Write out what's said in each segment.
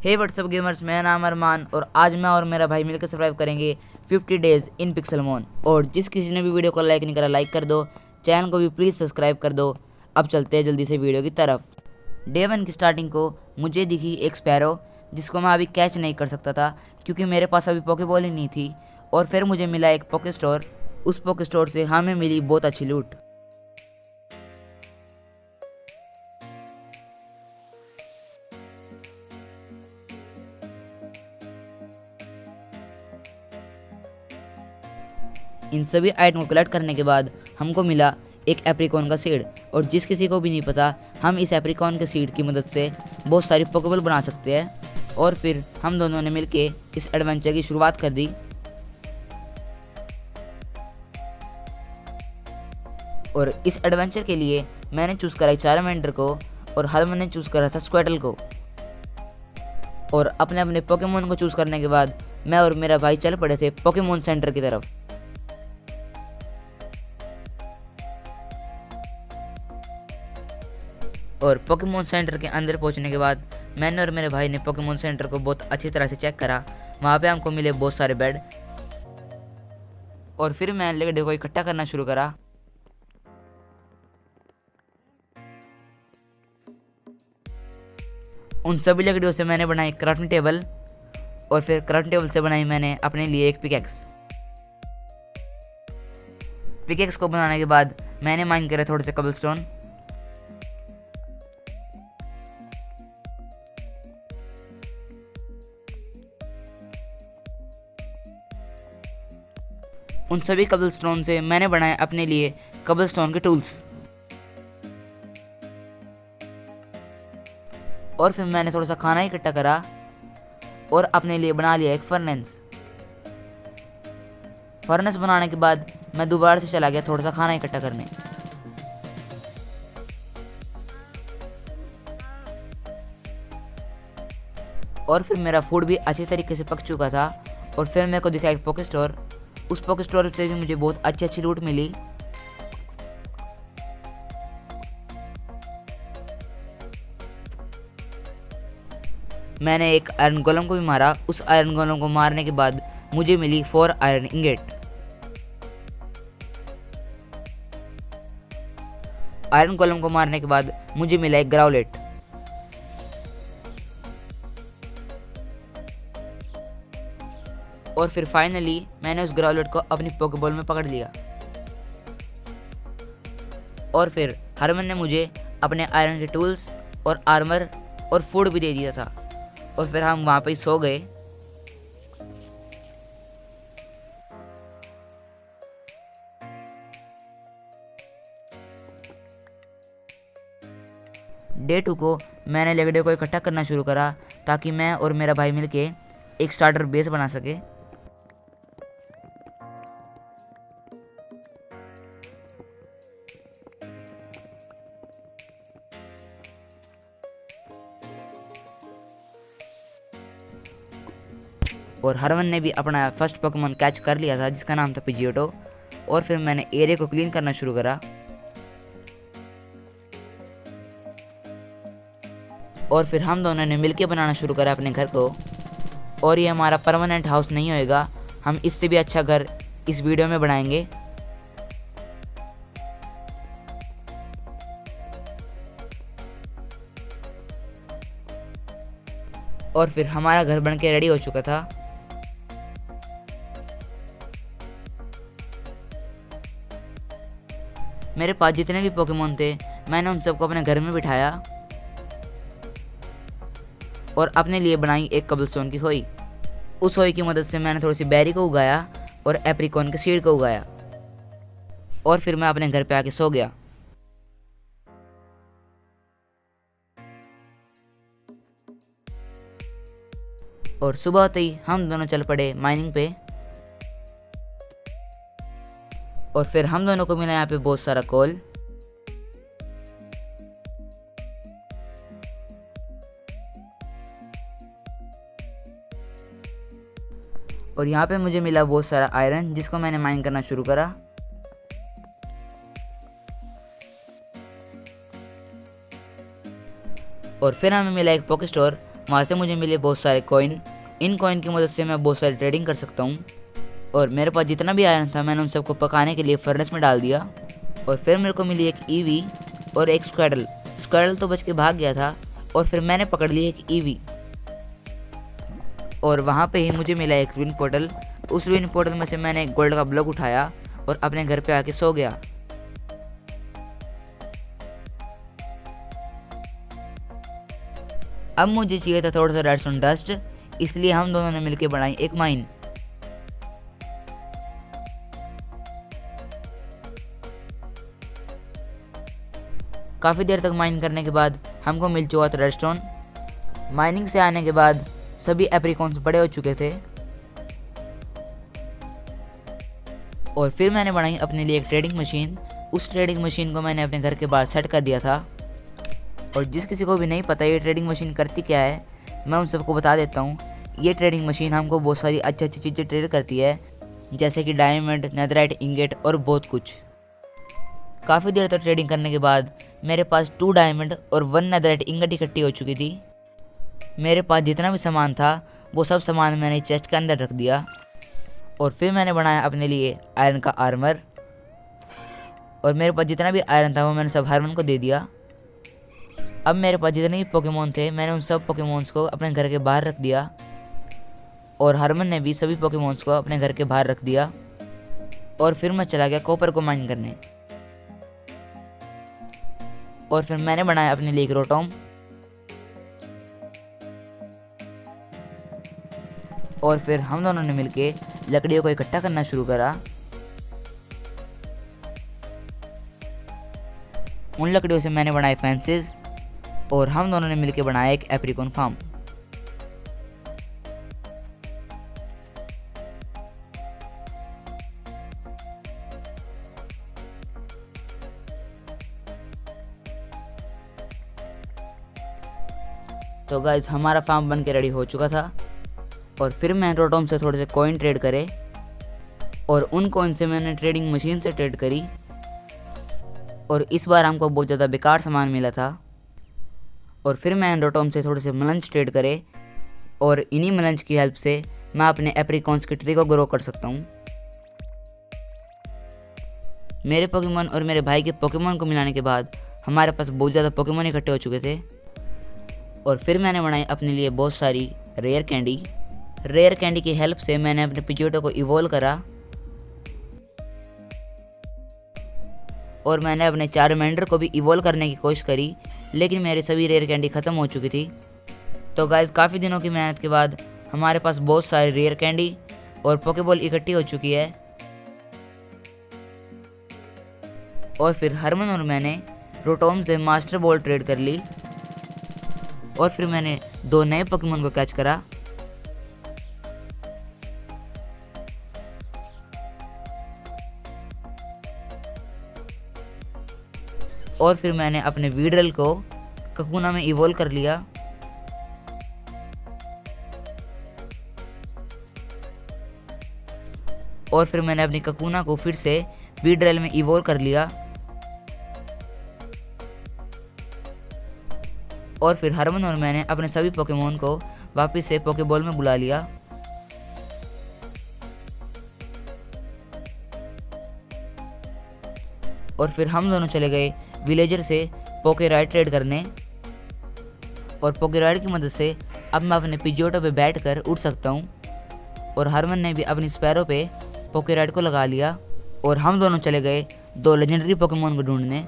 हे WhatsApp gamers, मेरा नाम अरमान और आज मैं और मेरा भाई मिलकर सर्वाइव करेंगे 50 डेज इन पिक्सेलमोन। और जिस किसी ने भी वीडियो को लाइक नहीं करा लाइक कर दो, चैनल को भी प्लीज़ सब्सक्राइब कर दो। अब चलते हैं जल्दी से वीडियो की तरफ। डे 1 की स्टार्टिंग को मुझे दिखी एक स्पैरो जिसको मैं अभी कैच नहीं कर सकता था क्योंकि मेरे पास अभी पॉकेबॉल ही नहीं थी। और फिर मुझे मिला एक पॉके स्टोर। उस पॉके स्टोर से हमें मिली बहुत अच्छी लूट। इन सभी आइटम को कलेक्ट करने के बाद हमको मिला एक एप्रिकॉन का सीड। और जिस किसी को भी नहीं पता, हम इस एप्रिकॉन के सीड की मदद से बहुत सारी पोकेबॉल बना सकते हैं। और फिर हम दोनों ने मिलके इस एडवेंचर की शुरुआत कर दी। और इस एडवेंचर के लिए मैंने चूज़ करा चारमेंडर को और हरमन ने चूज़ करा था स्क्वेटल को। और अपने अपने पोकेमोन को चूज़ करने के बाद मैं और मेरा भाई चल पड़े थे पोकेमोन सेंटर की तरफ। और पोकेमोन सेंटर के अंदर पहुंचने के बाद मैंने और मेरे भाई ने पोकेमोन सेंटर को बहुत अच्छी तरह से चेक करा। वहाँ पे हमको मिले बहुत सारे बेड। और फिर मैं लकड़ी को इकट्ठा करना शुरू करा। उन सभी लकड़ियों से मैंने बनाई क्राफ्टिंग टेबल। और फिर क्राफ्टिंग टेबल से बनाई मैंने अपने लिए एक पिकेक्स। पिकेक्स को बनाने के बाद मैंने माइन करे थोड़े से कबलस्टोन। उन सभी कबलस्टोन से मैंने बनाए अपने लिए कबलस्टोन के टूल्स। और फिर मैंने थोड़ा सा खाना इकट्ठा करा और अपने लिए बना लिया एक फर्नेस। फर्नेस बनाने के बाद मैं दोबारा से चला गया थोड़ा सा खाना इकट्ठा करने। और फिर मेरा फूड भी अच्छी तरीके से पक चुका था। और फिर मेरे को दिखा एक पोके स्टोर। उस पोके स्टोर से भी मुझे बहुत अच्छी अच्छी लूट मिली। मैंने एक आयरन गोलम को भी मारा। उस आयरन गोलम को मारने के बाद मुझे मिली 4 आयरन इंगेट। आयरन गोलम को मारने के बाद मुझे मिला एक ग्राउलेट। और फिर फाइनली मैंने उस ग्राउलेट को अपनी पोकेबॉल में पकड़ लिया। और फिर हरमन ने मुझे अपने आयरन के टूल्स और आर्मर और फूड भी दे दिया था। और फिर हम वहाँ पे सो गए। डे 2 को मैंने लकड़ियों को इकट्ठा करना शुरू करा ताकि मैं और मेरा भाई मिलके एक स्टार्टर बेस बना सके। और हरमन ने भी अपना फर्स्ट पोकेमोन कैच कर लिया था जिसका नाम था पिजियोटो। और फिर मैंने एरिया को क्लीन करना शुरू करा। और फिर हम दोनों ने मिलके बनाना शुरू करा अपने घर को। और ये हमारा परमानेंट हाउस नहीं होएगा, हम इससे भी अच्छा घर इस वीडियो में बनाएंगे। और फिर हमारा घर बनके रेडी हो चुका था। मेरे पास जितने भी पोकेमोन थे मैंने उन सबको अपने घर में बिठाया और अपने लिए बनाई एक कबलस्टोन की होई। उस होई की मदद से मैंने थोड़ी सी बेरी को उगाया और एप्रिकॉन के सीड को उगाया। और फिर मैं अपने घर पे आके सो गया। और सुबह होते ही हम दोनों चल पड़े माइनिंग पे। और फिर हम दोनों को मिला यहाँ पे बहुत सारा कोल। और यहाँ पे मुझे मिला बहुत सारा आयरन जिसको मैंने माइन करना शुरू करा। और फिर हमें मिला एक पोके स्टोर। वहाँ से मुझे मिले बहुत सारे कॉइन। इन कॉइन की मदद से मैं बहुत सारी ट्रेडिंग कर सकता हूँ। और मेरे पास जितना भी आयरन था मैंने उन सबको पकाने के लिए फर्नेस में डाल दिया। और फिर मेरे को मिली एक ईवी और एक स्क्वाडल। स्क्वाडल तो बच के भाग गया था और फिर मैंने पकड़ ली एक ईवी। और वहाँ पे ही मुझे मिला एक रूइन पोर्टल। उस रूइन पोर्टल में से मैंने एक गोल्ड का ब्लॉक उठाया और अपने घर पे आके सो गया। अब मुझे चाहिए था थोड़ा सा रेडस्टोन डस्ट, इसलिए हम दोनों ने मिलकर बनाई एक माइन। काफ़ी देर तक माइन करने के बाद हमको मिल चुका था रेडस्टोन। माइनिंग से आने के बाद सभी एप्रिकॉन्स बड़े हो चुके थे और फिर मैंने बनाई अपने लिए एक ट्रेडिंग मशीन। उस ट्रेडिंग मशीन को मैंने अपने घर के बाहर सेट कर दिया था। और जिस किसी को भी नहीं पता ये ट्रेडिंग मशीन करती क्या है, मैं उन सबको बता देता हूँ। ये ट्रेडिंग मशीन हमको बहुत सारी अच्छी अच्छी चीज़ें ट्रेड करती है, जैसे कि डायमंड, नेदराइट इंगेट और बहुत कुछ। काफ़ी देर तक ट्रेडिंग करने के बाद मेरे पास 2 डायमंड और 1 नेदराइट इंगेट इकट्ठी हो चुकी थी। मेरे पास जितना भी सामान था वो सब सामान मैंने चेस्ट के अंदर रख दिया। और फिर मैंने बनाया अपने लिए आयरन का आर्मर। और मेरे पास जितना भी आयरन था वो मैंने सब हरमन को दे दिया। अब मेरे पास जितने भी पोकेमोन थे मैंने उन सब पोकेमोन्स को अपने घर के बाहर रख दिया। और हरमन ने भी सभी पोकेमोन्स को अपने घर के बाहर रख दिया। और फिर मैं चला गया कॉपर को माइन करने। और फिर मैंने बनाया अपने लिए एक रोटोम। और फिर हम दोनों ने मिलके लकड़ियों को इकट्ठा करना शुरू करा। उन लकड़ियों से मैंने बनाए फेंसेस और हम दोनों ने मिलके बनाया एक एप्रिकॉन फार्म। तो गाइस हमारा फार्म बन के रेडी हो चुका था। और फिर मैं रोटोम से थोड़े से कॉइन ट्रेड करे और उन कॉइन से मैंने ट्रेडिंग मशीन से ट्रेड करी। और इस बार हमको बहुत ज़्यादा बेकार सामान मिला था। और फिर मैं रोटोम से थोड़े से मलंज ट्रेड करे और इन्हीं मलंज की हेल्प से मैं अपने एप्रिकॉन्स के ट्री को ग्रो कर सकता हूँ। मेरे पोकेमोन और मेरे भाई के पोकेमोन को मिलाने के बाद हमारे पास बहुत ज़्यादा पोकेमोन इकट्ठे हो चुके थे। और फिर मैंने बनाई अपने लिए बहुत सारी रेयर कैंडी। रेयर कैंडी की हेल्प से मैंने अपने पिजोटो को इवॉल्व करा। और मैंने अपने चारमेंडर को भी इवॉल्व करने की कोशिश करी, लेकिन मेरे सभी रेयर कैंडी ख़त्म हो चुकी थी। तो गाइस काफ़ी दिनों की मेहनत के बाद हमारे पास बहुत सारी रेयर कैंडी और पोकेबॉल इकट्ठी हो चुकी है। और फिर हरमन और मैंने रोटोम से मास्टर बॉल ट्रेड कर ली। और फिर मैंने 2 नए पोकेमोन को कैच करा। और फिर मैंने अपने वीड्रल को ककूना में इवॉल्व कर लिया। और फिर मैंने अपनी ककूना को फिर से वीड्रल में इवॉल्व कर लिया। और फिर हरमन और मैंने अपने सभी पोकेमोन को वापस से पोकेबॉल में बुला लिया। और फिर हम दोनों चले गए विलेजर से पोके राइड ट्रेड करने। और पोके राइड की मदद से अब मैं अपने पिजोटो पे बैठकर उड़ सकता हूँ। और हरमन ने भी अपनी स्पैरो पे पोके राइड को लगा लिया। और हम दोनों चले गए 2 लेजेंडरी पोकेमोन को ढूंढने।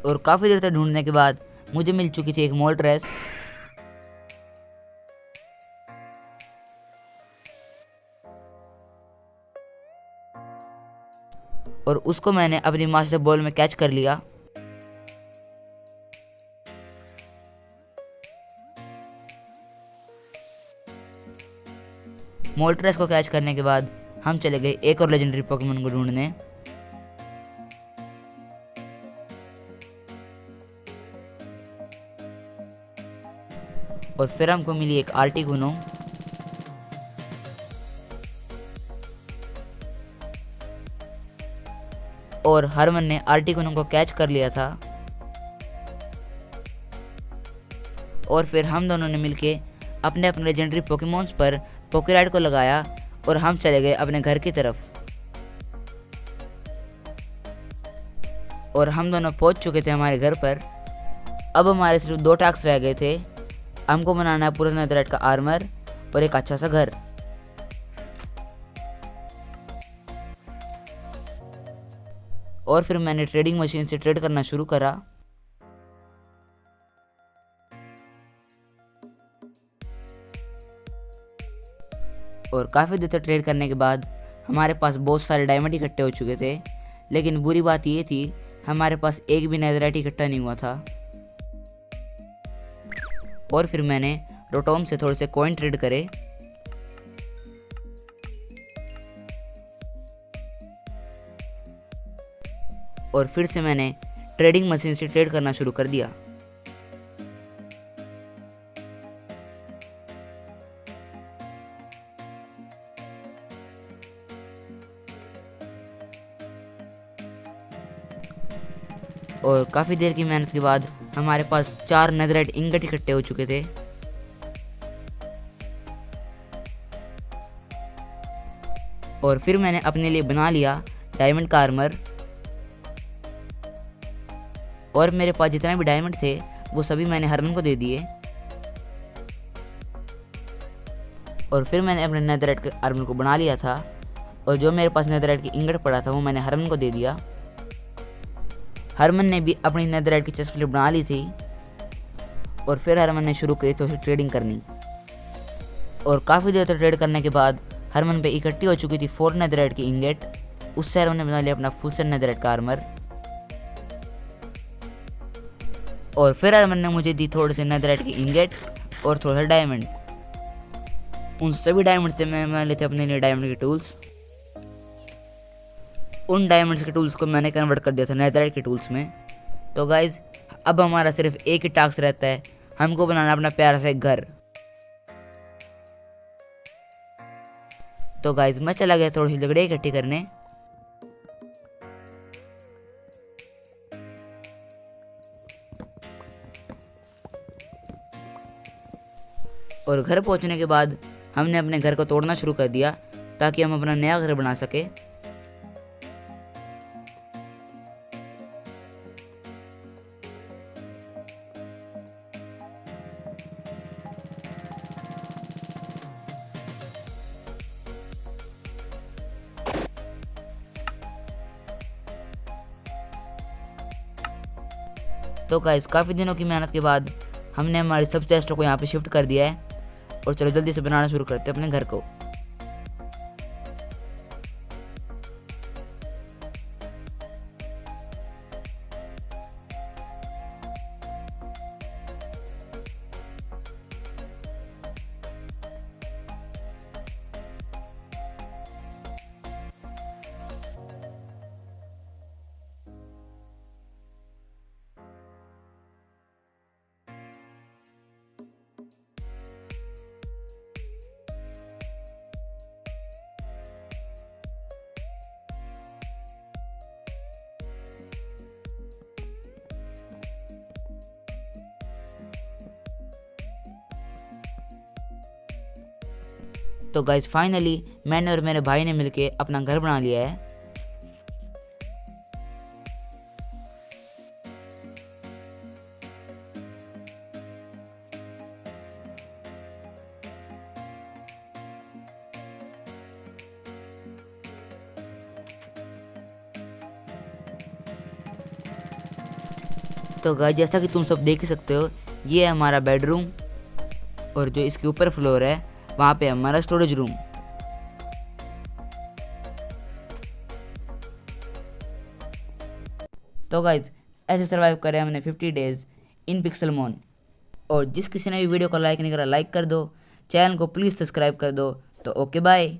और काफ़ी देर तक ढूंढने के बाद मुझे मिल चुकी थी एक मोल्ट्रेस। और उसको मैंने अपनी मास्टर बॉल में कैच कर लिया। मोल्ट्रेस को कैच करने के बाद हम चले गए एक और लेजेंडरी पोकेमोन को ढूंढने। और फिर हमको मिली एक आर्टिकुनो। और हरमन ने आर्टिकुनो को कैच कर लिया था। और फिर हम दोनों ने मिलके अपने अपने लेजेंडरी पोकेमॉन्स पर पोकेराइड को लगाया और हम चले गए अपने घर की तरफ। और हम दोनों पहुंच चुके थे हमारे घर पर। अब हमारे सिर्फ 2 टास्क रह गए थे। हमको बनाना है पूरा नेदरराइट का आर्मर और एक अच्छा सा घर। और फिर मैंने ट्रेडिंग मशीन से ट्रेड करना शुरू करा। और काफ़ी देर तक ट्रेड करने के बाद हमारे पास बहुत सारे डायमंड इकट्ठे हो चुके थे, लेकिन बुरी बात ये थी हमारे पास एक भी नेदरराइट इकट्ठा नहीं हुआ था। और फिर मैंने रोटोम से थोड़े से कॉइन ट्रेड करे। और फिर से मैंने ट्रेडिंग मशीन से ट्रेड करना शुरू कर दिया। और काफ़ी देर की मेहनत के बाद हमारे पास 4 नेदरराइट इंगट इकट्ठे हो चुके थे। और फिर मैंने अपने लिए बना लिया डायमंड का आर्मर। और मेरे पास जितने भी डायमंड थे वो सभी मैंने हरमन को दे दिए। और फिर मैंने अपने नेदरराइट के आर्मर को बना लिया था। और जो मेरे पास नेदरराइट की इंगट पड़ा था वो मैंने हरमन को दे दिया। हरमन ने भी अपनी नेदरराइट की चेस्ट प्लेट बना ली थी। और फिर हरमन ने शुरू करी तो ट्रेडिंग करनी। और काफ़ी देर तक ट्रेड करने के बाद हरमन पे इकट्ठी हो चुकी थी 4 नेदरराइट की इंगेट। उससे हरमन ने बना लिया अपना फुल सेट नेदरराइट का आर्मर। और फिर हरमन ने मुझे दी थोड़े से नेदरराइट की इंगेट और थोड़ा सा डायमंड। उन सभी डायमंड से मैं लेते अपने लिए डायमंड के टूल्स। उन डायमंड्स के टूल्स को मैंने कन्वर्ट कर दिया था नेदरराइट के टूल्स में। तो गाइज अब हमारा सिर्फ एक ही टास्क रहता है, हमको बनाना अपना प्यारा सा एक घर। तो गाइज मैं चला गया थोड़ी सी लकड़ी इकट्ठी करने। और घर पहुंचने के बाद हमने अपने घर को तोड़ना शुरू कर दिया ताकि हम अपना नया घर बना सके। तो गाइस काफ़ी दिनों की मेहनत के बाद हमने हमारी सब चेस्टों को यहाँ पे शिफ्ट कर दिया है। और चलो जल्दी से बनाना शुरू करते हैं अपने घर को। तो गाइस फाइनली मैंने और मेरे भाई ने मिलके अपना घर बना लिया है। तो गाइस जैसा कि तुम सब देख ही सकते हो, ये है हमारा बेडरूम। और जो इसके ऊपर फ्लोर है वहाँ पे हमारा स्टोरेज रूम। तो गाइज ऐसे सर्वाइव करें हमने 50 डेज इन पिक्सेलमोन। और जिस किसी ने भी वीडियो को लाइक नहीं करा लाइक कर दो, चैनल को प्लीज़ सब्सक्राइब कर दो। तो ओके बाय।